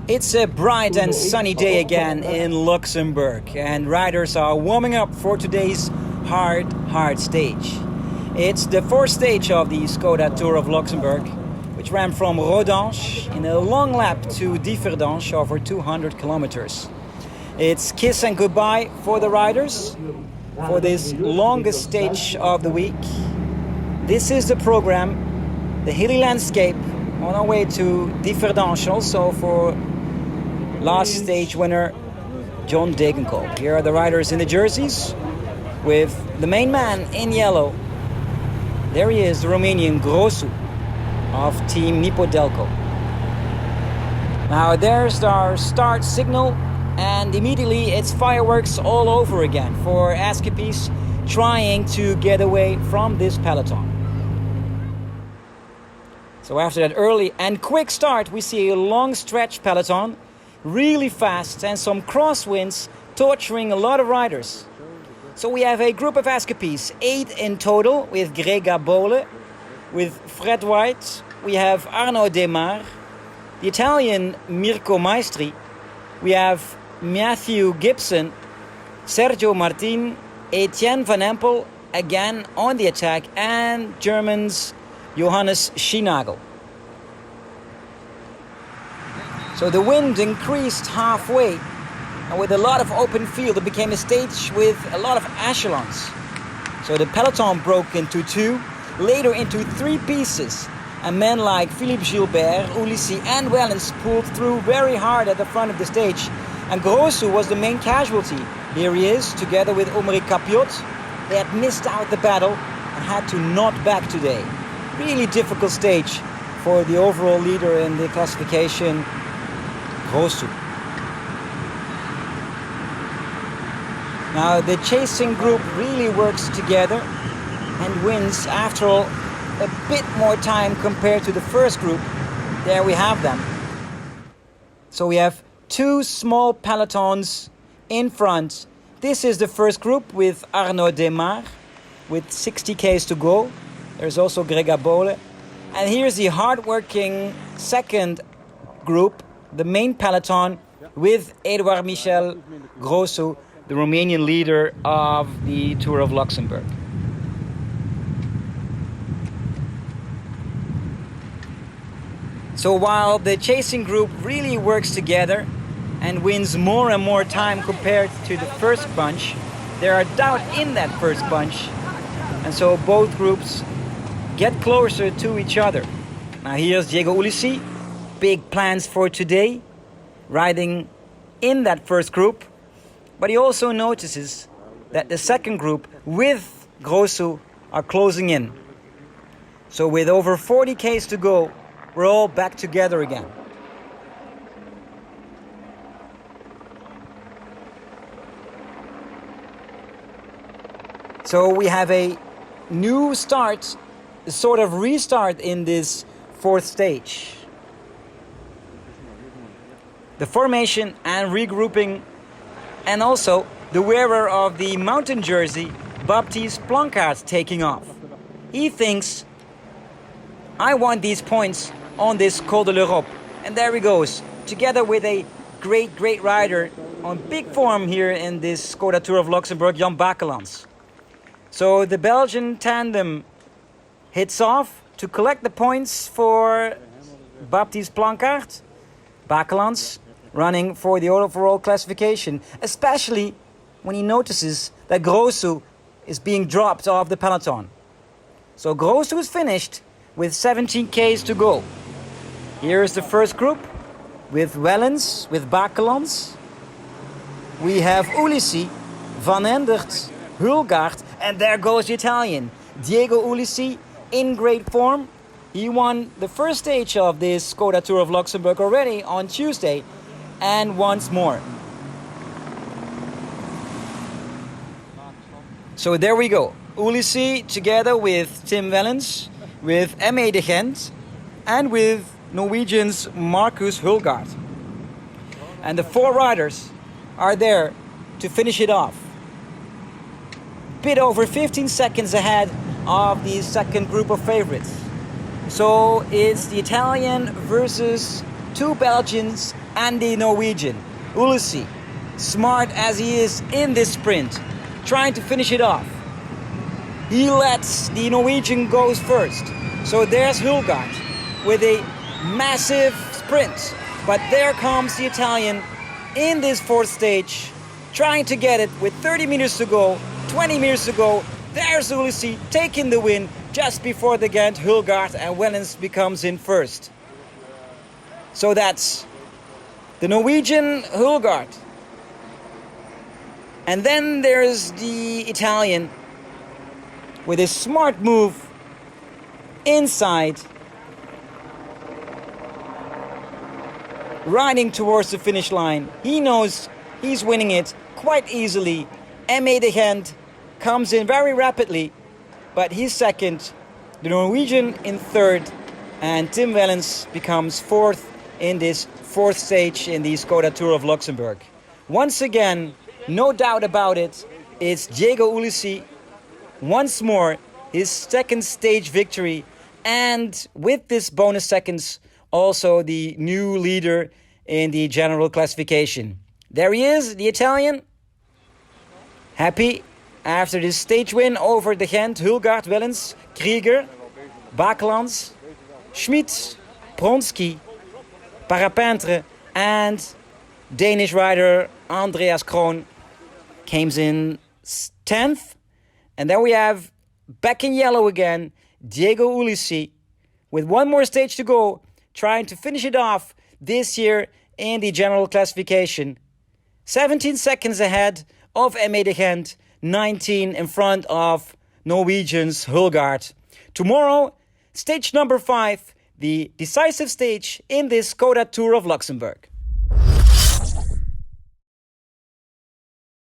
It's a bright and sunny day again in Luxembourg, and riders are warming up for today's hard stage. It's the fourth stage of the Skoda Tour of Luxembourg, which ran from Rodange in a long lap to Differdange over 200 kilometers. It's kiss and goodbye for the riders for this longest stage of the week. This is the program, the hilly landscape on our way to Differdange, also for last stage winner John Degenkolb. Here are the riders in the jerseys with the main man in yellow. There he is, the Romanian Grosu of Team Nipodelco. Now there's our start signal, and immediately it's fireworks all over again for escapees trying to get away from this peloton. So after that early and quick start, we see a long stretch peloton, really fast, and some crosswinds torturing a lot of riders. So we have a group of escapees, 8 in total, with Grega Bole, with Fred White, we have Arnaud Demar, the Italian Mirko Maestri, we have Matthew Gibson, Sergio Martin, Etienne Van Empel, again on the attack, and Germans Johannes Schienagel. So the wind increased halfway, and with a lot of open field, it became a stage with a lot of echelons. So the peloton broke into two, later into three pieces, and men like Philippe Gilbert, Ulissi and Wellens pulled through very hard at the front of the stage, and Grosu was the main casualty. Here he is, together with Omri Capiot. They had missed out the battle and had to knot back today. Really difficult stage for the overall leader in the classification, Grosu. Now the chasing group really works together and wins, after all, a bit more time compared to the first group. There we have them. So we have two small pelotons in front. This is the first group with Arnaud Demar with 60 Ks to go. There's also Grega Bole. And here's the hard-working second group, the main peloton, with Edouard Michel Grosu, the Romanian leader of the Tour of Luxembourg. So while the chasing group really works together and wins more and more time compared to the first bunch, there are doubt in that first bunch, and so both groups get closer to each other. Now here's Diego Ulissi, big plans for today, riding in that first group, but he also notices that the second group with Grosu are closing in. So with over 40 Ks to go, we're all back together again. So we have a new start, a sort of restart in this fourth stage. The formation and regrouping, and also the wearer of the mountain jersey, Baptiste Plancard, taking off. He thinks, I want these points on this Col de l'Europe. And there he goes, together with a great rider on big form here in this Skoda Tour of Luxembourg, Jan Bakelans. So the Belgian tandem hits off to collect the points for Baptiste Plancard. Bakelans running for the overall classification, especially when he notices that Grosu is being dropped off the peloton. So Grosu is finished with 17 Ks to go. Here is the first group with Wellens, with Bakelans. We have Ulissi, Van Endert, Hulgaard, and there goes the Italian, Diego Ulissi, in great form. He won the first stage of this Skoda Tour of Luxembourg already on Tuesday, and once more. So there we go. Ulissi together with Tim Wellens, with M.A. de Gent, and with Norwegian's Marcus Hulgaard. And the four riders are there to finish it off. Bit over 15 seconds ahead of the second group of favorites. So it's the Italian versus two Belgians And the Norwegian, Ulissi, smart as he is in this sprint, trying to finish it off. He lets the Norwegian go first. So there's Hulgaard with a massive sprint. But there comes the Italian in this fourth stage, trying to get it with 30 meters to go, 20 meters to go. There's Ulissi taking the win just before the Ghent, Hulgaard, and Wellens becomes in first. So that's the Norwegian Hulgaard. And then there's the Italian with a smart move inside, riding towards the finish line. He knows he's winning it quite easily. M.A. de Gent comes in very rapidly, but he's second. The Norwegian in third, and Tim Wellens becomes fourth in this fourth stage in the Skoda Tour of Luxembourg. Once again, no doubt about it, it's Diego Ulissi. Once more, his second stage victory, and with this bonus seconds, also the new leader in the general classification. There he is, the Italian. Happy after this stage win over the Gent, Hulgaard, Wellens, Krieger, Bakelands, Schmid, Pronsky, Parapintre, and Danish rider Andreas Kroon came in 10th. And then we have, back in yellow again, Diego Ulissi with one more stage to go, trying to finish it off this year in the general classification. 17 seconds ahead of M.A. de Gent, 19 in front of Norwegians Hulgaard. Tomorrow, stage number 5, the decisive stage in this Skoda Tour of Luxembourg.